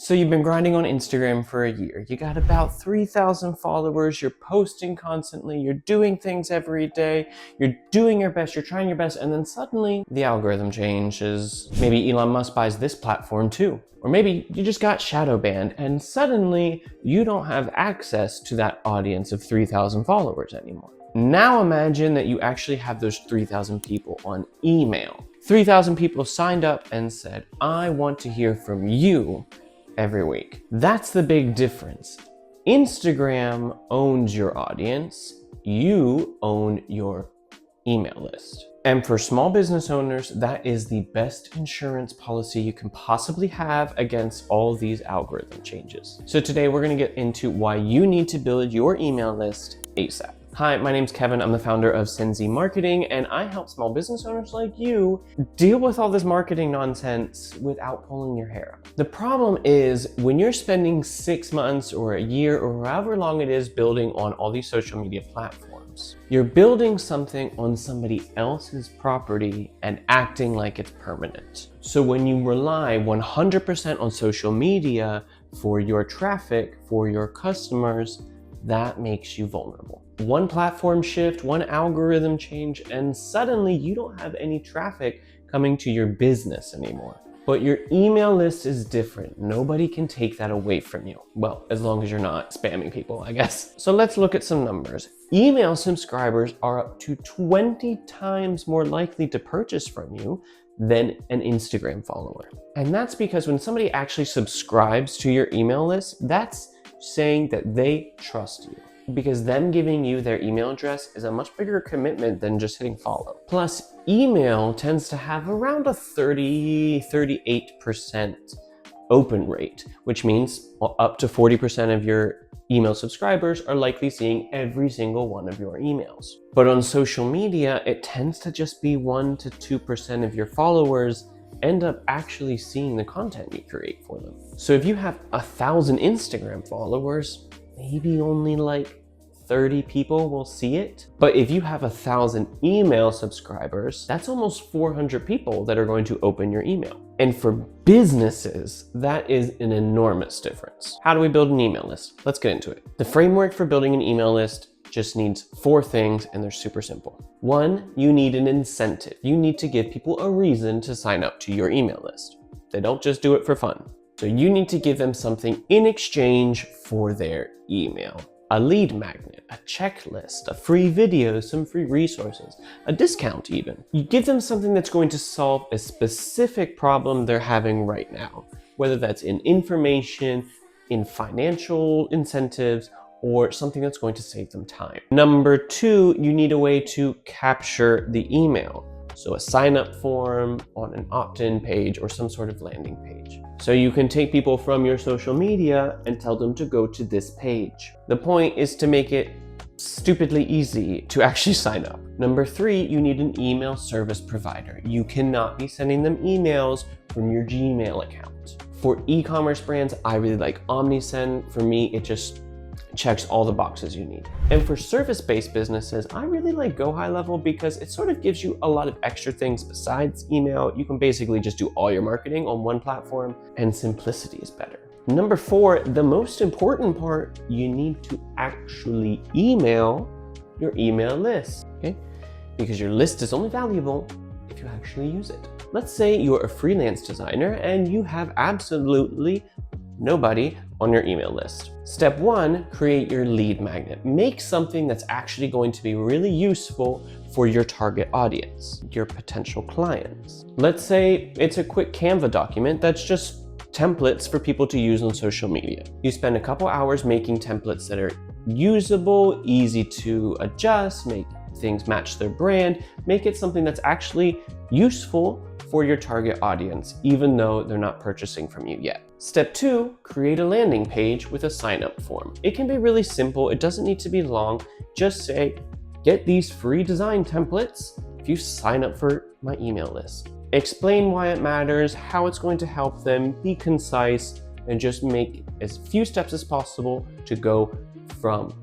So you've been grinding on Instagram for a year. You got about 3,000 followers. You're posting constantly. You're doing things every day. You're doing your best. You're trying your best. And then suddenly the algorithm changes. Maybe Elon Musk buys this platform too. Or maybe you just got shadow banned and suddenly you don't have access to that audience of 3,000 followers anymore. Now imagine that you actually have those 3,000 people on email. 3,000 people signed up and said, I want to hear from you every week. That's the big difference. Instagram owns your audience. You own your email list. And for small business owners, that is the best insurance policy you can possibly have against all these algorithm changes. So today we're going to get into why you need to build your email list ASAP. Hi, my name's Kevin. I'm the founder of Senzill Marketing, and I help small business owners like you deal with all this marketing nonsense without pulling your hair out. The problem is when you're spending 6 months or a year or however long it is building on all these social media platforms, you're building something on somebody else's property and acting like it's permanent. So when you rely 100% on social media for your traffic, for your customers, that makes you vulnerable. One platform shift, one algorithm change, and suddenly you don't have any traffic coming to your business anymore. But your email list is different. Nobody can take that away from you. Well, as long as you're not spamming people, I guess. So let's look at some numbers. Email subscribers are up to 20 times more likely to purchase from you than an Instagram follower. And that's because when somebody actually subscribes to your email list, that's saying that they trust you, because them giving you their email address is a much bigger commitment than just hitting follow. Plus, email tends to have around a 38% open rate, which means up to 40% of your email subscribers are likely seeing every single one of your emails. But on social media, it tends to just be 1 to 2% of your followers end up actually seeing the content you create for them. So if you have 1,000 Instagram followers, maybe only like 30 people will see it. But if you have 1,000 email subscribers, that's almost 400 people that are going to open your email. And for businesses, that is an enormous difference. How do we build an email list? Let's get into it. The framework for building an email list just needs 4 things, and they're super simple. 1, you need an incentive. You need to give people a reason to sign up to your email list. They don't just do it for fun. So you need to give them something in exchange for their email. A lead magnet, a checklist, a free video, some free resources, a discount even. You give them something that's going to solve a specific problem they're having right now, whether that's in information, in financial incentives, or something that's going to save them time. Number 2, you need a way to capture the email. So a sign-up form on an opt-in page or some sort of landing page. So you can take people from your social media and tell them to go to this page. The point is to make it stupidly easy to actually sign up. Number 3, you need an email service provider. You cannot be sending them emails from your Gmail account. For e-commerce brands, I really like OmniSend. For me, it just checks all the boxes you need. And for service-based businesses, I really like Go High Level because it sort of gives you a lot of extra things besides email. You can basically just do all your marketing on one platform, and simplicity is better. Number 4, the most important part, you need to actually email your email list, okay? Because your list is only valuable if you actually use it. Let's say you're a freelance designer and you have absolutely nobody on your email list. Step 1, create your lead magnet. Make something that's actually going to be really useful for your target audience, your potential clients. Let's say it's a quick Canva document that's just templates for people to use on social media. You spend a couple hours making templates that are usable, easy to adjust, make things match their brand, make it something that's actually useful for your target audience, even though they're not purchasing from you yet. Step 2, create a landing page with a sign-up form. It can be really simple. It doesn't need to be long. Just say, get these free design templates if you sign up for my email list. Explain why it matters, how it's going to help them, be concise, and just make as few steps as possible to go from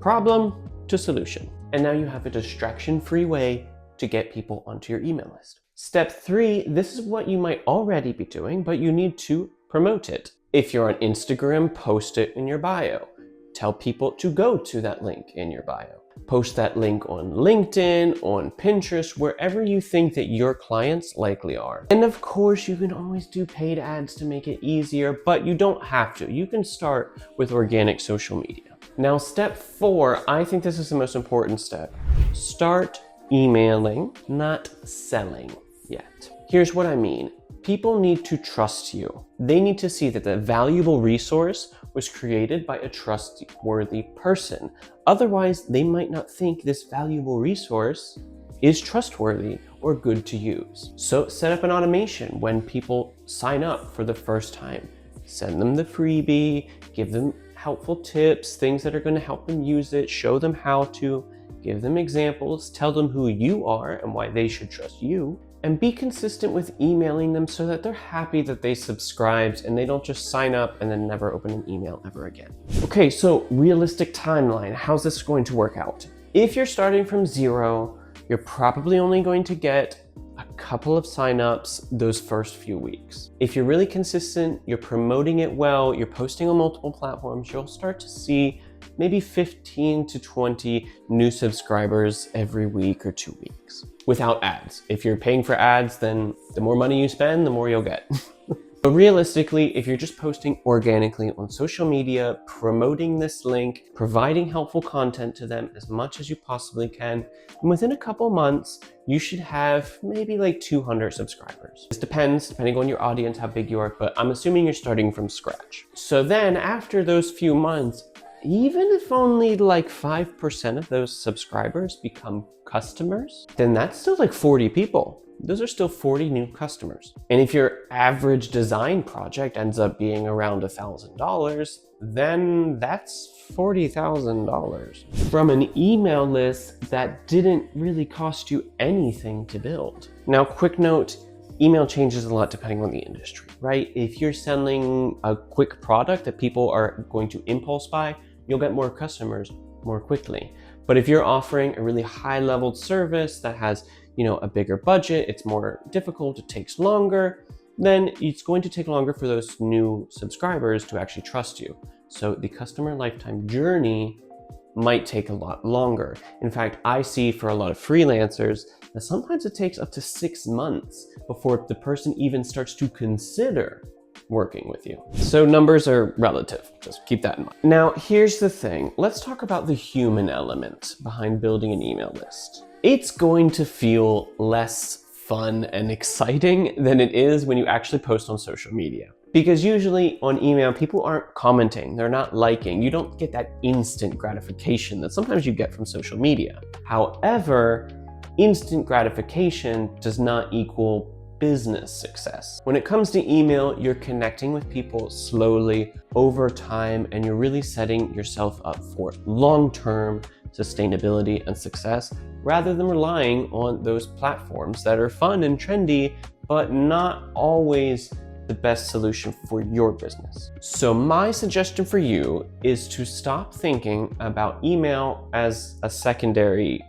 problem to solution. And now you have a distraction-free way to get people onto your email list. Step 3, this is what you might already be doing, but you need to promote it. If you're on Instagram, post it in your bio. Tell people to go to that link in your bio. Post that link on LinkedIn, on Pinterest, wherever you think that your clients likely are. And of course, you can always do paid ads to make it easier, but you don't have to. You can start with organic social media. Now, step 4, I think this is the most important step. Start emailing, not selling yet. Here's what I mean. People need to trust you. They need to see that the valuable resource was created by a trustworthy person. Otherwise, they might not think this valuable resource is trustworthy or good to use. So set up an automation when people sign up for the first time. Send them the freebie, give them helpful tips, things that are going to help them use it, show them how to, give them examples, tell them who you are and why they should trust you. And be consistent with emailing them so that they're happy that they subscribed and they don't just sign up and then never open an email ever again. Okay, so realistic timeline. How's this going to work out? If you're starting from 0, you're probably only going to get a couple of signups those first few weeks. If you're really consistent, you're promoting it well, you're posting on multiple platforms, you'll start to see maybe 15 to 20 new subscribers every week or 2 weeks without ads. If you're paying for ads, then the more money you spend, the more you'll get. But realistically, if you're just posting organically on social media, promoting this link, providing helpful content to them as much as you possibly can, and within a couple months, you should have maybe like 200 subscribers. This depends, depending on your audience, how big you are, but I'm assuming you're starting from scratch. So then after those few months, even if only like 5% of those subscribers become customers, then that's still like 40 people. Those are still 40 new customers. And if your average design project ends up being around $1,000, then that's $40,000 from an email list that didn't really cost you anything to build. Now, quick note, email changes a lot depending on the industry, right? If you're selling a quick product that people are going to impulse buy, you'll get more customers more quickly. But if you're offering a really high-leveled service that has, a bigger budget, it's more difficult, it takes longer, then it's going to take longer for those new subscribers to actually trust you. So the customer lifetime journey might take a lot longer. In fact, I see for a lot of freelancers that sometimes it takes up to 6 months before the person even starts to consider working with you. So numbers are relative, just keep that in mind. Now, here's the thing. Let's talk about the human element behind building an email list. It's going to feel less fun and exciting than it is when you actually post on social media. Because usually on email, people aren't commenting, they're not liking. You don't get that instant gratification that sometimes you get from social media. However, instant gratification does not equal business success. When it comes to email, you're connecting with people slowly over time, and you're really setting yourself up for long-term sustainability and success rather than relying on those platforms that are fun and trendy, but not always the best solution for your business. So my suggestion for you is to stop thinking about email as a secondary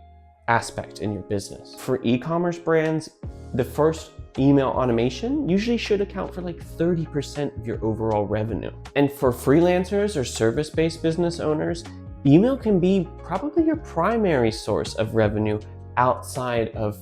aspect in your business. For e-commerce brands, the first email automation usually should account for like 30% of your overall revenue. And for freelancers or service-based business owners, email can be probably your primary source of revenue outside of,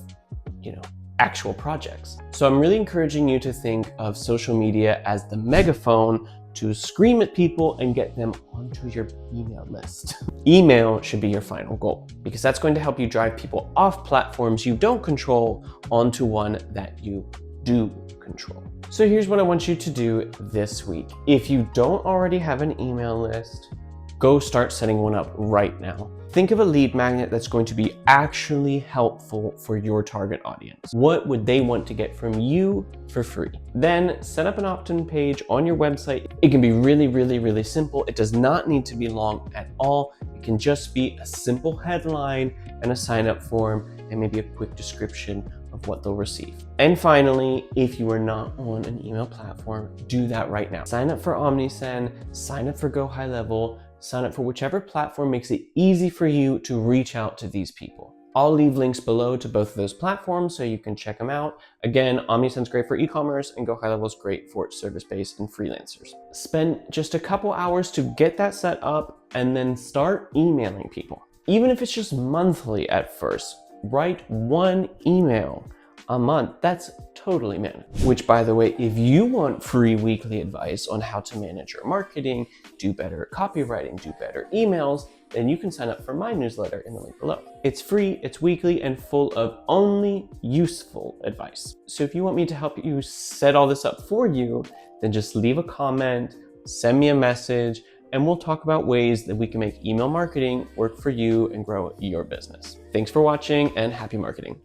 actual projects. So I'm really encouraging you to think of social media as the megaphone to scream at people and get them onto your email list. Email should be your final goal because that's going to help you drive people off platforms you don't control onto one that you do control. So here's what I want you to do this week. If you don't already have an email list, go start setting one up right now. Think of a lead magnet that's going to be actually helpful for your target audience. What would they want to get from you for free? Then set up an opt-in page on your website. It can be really, really, really simple. It does not need to be long at all. It can just be a simple headline and a sign-up form and maybe a quick description of what they'll receive. And finally, if you are not on an email platform, do that right now. Sign up for OmniSend, sign up for Go High Level, sign up for whichever platform makes it easy for you to reach out to these people. I'll leave links below to both of those platforms so you can check them out. Again, OmniSend's great for e-commerce and Go High Level is great for service-based and freelancers. Spend just a couple hours to get that set up and then start emailing people. Even if it's just monthly at first, write one email a month. That's totally manageable. Which, by the way, if you want free weekly advice on how to manage your marketing, do better copywriting, do better emails, then you can sign up for my newsletter in the link below. It's free, it's weekly, and full of only useful advice. So if you want me to help you set all this up for you, then just leave a comment, send me a message, and we'll talk about ways that we can make email marketing work for you and grow your business. Thanks for watching and happy marketing.